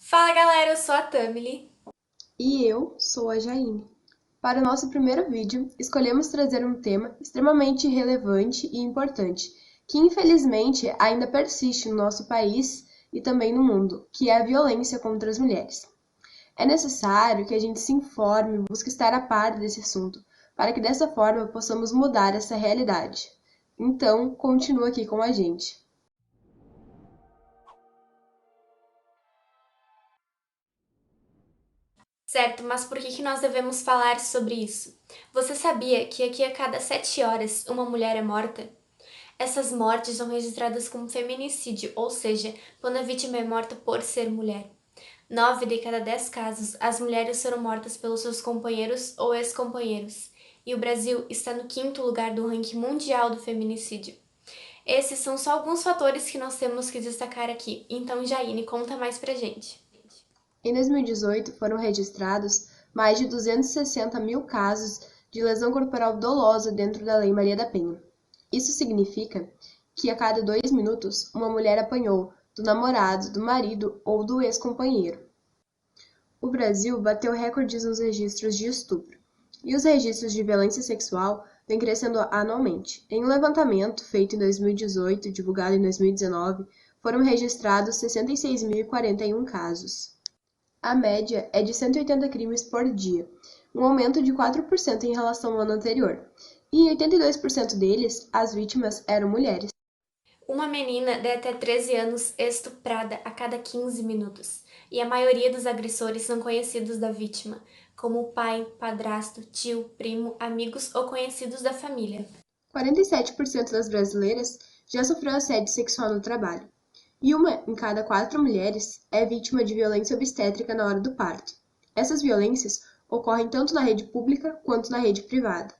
Fala galera, eu sou a Tamily. E eu sou a Jaine. Para o nosso primeiro vídeo, escolhemos trazer um tema extremamente relevante e importante, que infelizmente ainda persiste no nosso país e também no mundo, que é a violência contra as mulheres. É necessário que a gente se informe e busque estar a par desse assunto, para que dessa forma possamos mudar essa realidade. Então, continua aqui com a gente. Certo, mas por que nós devemos falar sobre isso? Você sabia que aqui a cada 7 horas uma mulher é morta? Essas mortes são registradas como feminicídio, ou seja, quando a vítima é morta por ser mulher. 9 de cada 10 casos, as mulheres foram mortas pelos seus companheiros ou ex-companheiros. E o Brasil está no 5º lugar do ranking mundial do feminicídio. Esses são só alguns fatores que nós temos que destacar aqui. Então, Jaine, conta mais pra gente. Em 2018, foram registrados mais de 260 mil casos de lesão corporal dolosa dentro da Lei Maria da Penha. Isso significa que a cada 2 minutos, uma mulher apanhou do namorado, do marido ou do ex-companheiro. O Brasil bateu recordes nos registros de estupro, e os registros de violência sexual vêm crescendo anualmente. Em um levantamento feito em 2018 e divulgado em 2019, foram registrados 66.041 casos. A média é de 180 crimes por dia, um aumento de 4% em relação ao ano anterior, e em 82% deles, as vítimas eram mulheres. Uma menina de até 13 anos é estuprada a cada 15 minutos, e a maioria dos agressores são conhecidos da vítima, como o pai, padrasto, tio, primo, amigos ou conhecidos da família. 47% das brasileiras já sofreu assédio sexual no trabalho, e uma em cada 4 mulheres é vítima de violência obstétrica na hora do parto. Essas violências ocorrem tanto na rede pública quanto na rede privada.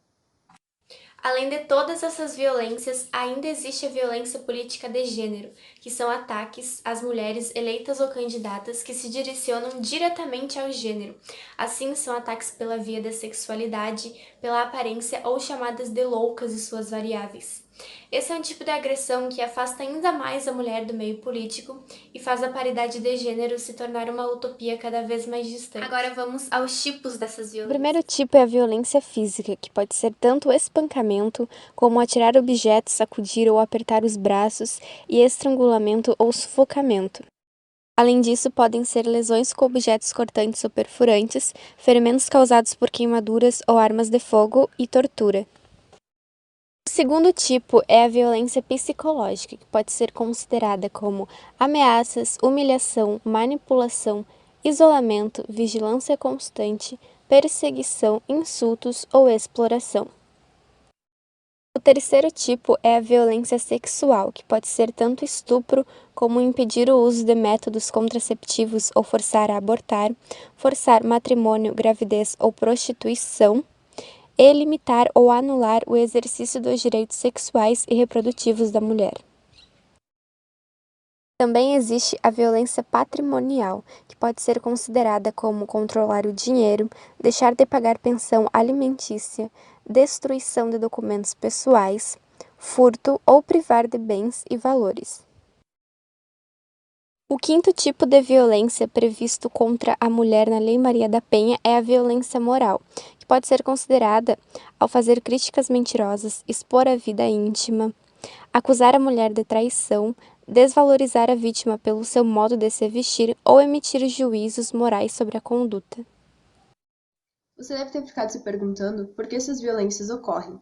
Além de todas essas violências, ainda existe a violência política de gênero, que são ataques às mulheres eleitas ou candidatas que se direcionam diretamente ao gênero. Assim, são ataques pela via da sexualidade, pela aparência ou chamadas de loucas e suas variáveis. Esse é um tipo de agressão que afasta ainda mais a mulher do meio político e faz a paridade de gênero se tornar uma utopia cada vez mais distante. Agora vamos aos tipos dessas O violências. primeiro tipo é a violência física, que pode ser tanto o espancamento, como atirar objetos, sacudir ou apertar os braços, e estrangulamento ou sufocamento. Além disso, podem ser lesões com objetos cortantes ou perfurantes, ferimentos causados por queimaduras ou armas de fogo e tortura. O segundo tipo é a violência psicológica, que pode ser considerada como ameaças, humilhação, manipulação, isolamento, vigilância constante, perseguição, insultos ou exploração. O terceiro tipo é a violência sexual, que pode ser tanto estupro como impedir o uso de métodos contraceptivos ou forçar a abortar, forçar matrimônio, gravidez ou prostituição, e limitar ou anular o exercício dos direitos sexuais e reprodutivos da mulher. Também existe a violência patrimonial, que pode ser considerada como controlar o dinheiro, deixar de pagar pensão alimentícia, destruição de documentos pessoais, furto ou privar de bens e valores. O quinto tipo de violência previsto contra a mulher na Lei Maria da Penha é a violência moral, que pode ser considerada ao fazer críticas mentirosas, expor a vida íntima, acusar a mulher de traição, desvalorizar a vítima pelo seu modo de se vestir ou emitir juízos morais sobre a conduta. Você deve ter ficado se perguntando por que essas violências ocorrem.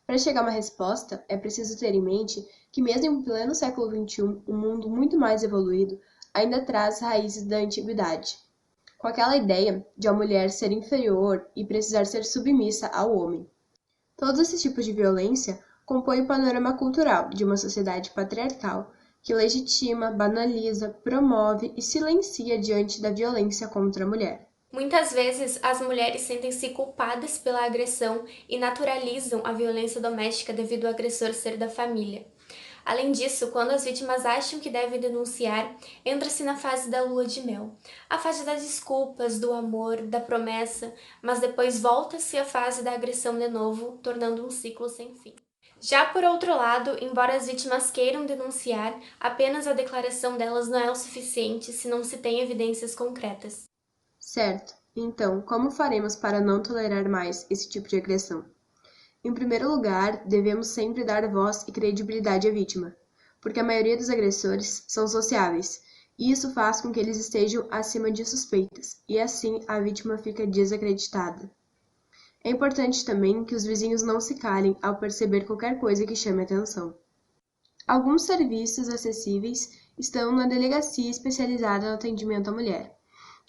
Para chegar a uma resposta, é preciso ter em mente que, mesmo em pleno século XXI, um mundo muito mais evoluído ainda traz raízes da antiguidade, com aquela ideia de a mulher ser inferior e precisar ser submissa ao homem. Todos esses tipos de violência compõem o panorama cultural de uma sociedade patriarcal que legitima, banaliza, promove e silencia diante da violência contra a mulher. Muitas vezes, as mulheres sentem-se culpadas pela agressão e naturalizam a violência doméstica devido ao agressor ser da família. Além disso, quando as vítimas acham que devem denunciar, entra-se na fase da lua de mel, a fase das desculpas, do amor, da promessa, mas depois volta-se à fase da agressão de novo, tornando um ciclo sem fim. Já por outro lado, embora as vítimas queiram denunciar, apenas a declaração delas não é o suficiente se não se tem evidências concretas. Certo. Então, como faremos para não tolerar mais esse tipo de agressão? Em primeiro lugar, devemos sempre dar voz e credibilidade à vítima, porque a maioria dos agressores são sociáveis, e isso faz com que eles estejam acima de suspeitas, e assim a vítima fica desacreditada. É importante também que os vizinhos não se calem ao perceber qualquer coisa que chame atenção. Alguns serviços acessíveis estão na Delegacia Especializada no Atendimento à Mulher,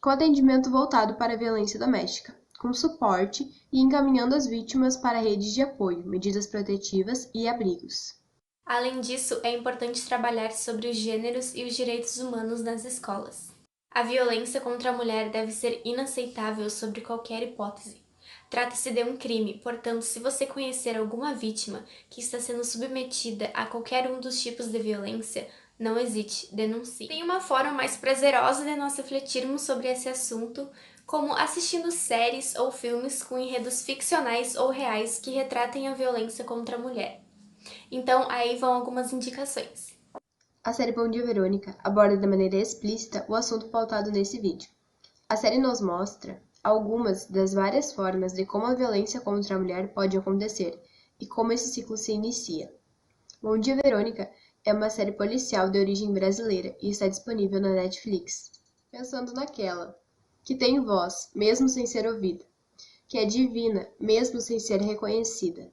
com atendimento voltado para a violência doméstica, com suporte e encaminhando as vítimas para redes de apoio, medidas protetivas e abrigos. Além disso, é importante trabalhar sobre os gêneros e os direitos humanos nas escolas. A violência contra a mulher deve ser inaceitável sob qualquer hipótese. Trata-se de um crime, portanto, se você conhecer alguma vítima que está sendo submetida a qualquer um dos tipos de violência, não hesite, denuncie. Tem uma forma mais prazerosa de nós refletirmos sobre esse assunto, como assistindo séries ou filmes com enredos ficcionais ou reais que retratem a violência contra a mulher. Então, aí vão algumas indicações. A série Bom Dia Verônica aborda de maneira explícita o assunto pautado nesse vídeo. A série nos mostra algumas das várias formas de como a violência contra a mulher pode acontecer e como esse ciclo se inicia. Bom Dia Verônica é uma série policial de origem brasileira e está disponível na Netflix. Pensando naquela que tem voz, mesmo sem ser ouvida, que é divina, mesmo sem ser reconhecida.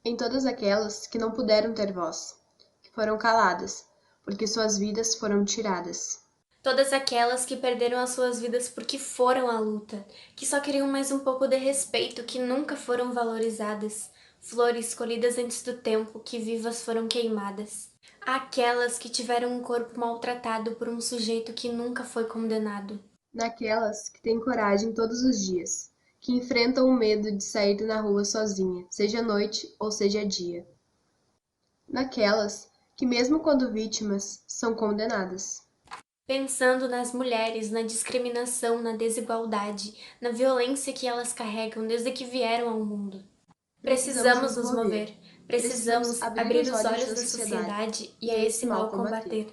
Em todas aquelas que não puderam ter voz, que foram caladas, porque suas vidas foram tiradas. Todas aquelas que perderam as suas vidas porque foram à luta, que só queriam mais um pouco de respeito, que nunca foram valorizadas, flores colhidas antes do tempo, que vivas foram queimadas. Aquelas que tiveram um corpo maltratado por um sujeito que nunca foi condenado. Naquelas que têm coragem todos os dias, que enfrentam o medo de sair na rua sozinha, seja noite ou seja dia. Naquelas que, mesmo quando vítimas, são condenadas. Pensando nas mulheres, na discriminação, na desigualdade, na violência que elas carregam desde que vieram ao mundo. Precisamos nos mover. Precisamos abrir os olhos da sociedade e a esse mal combater.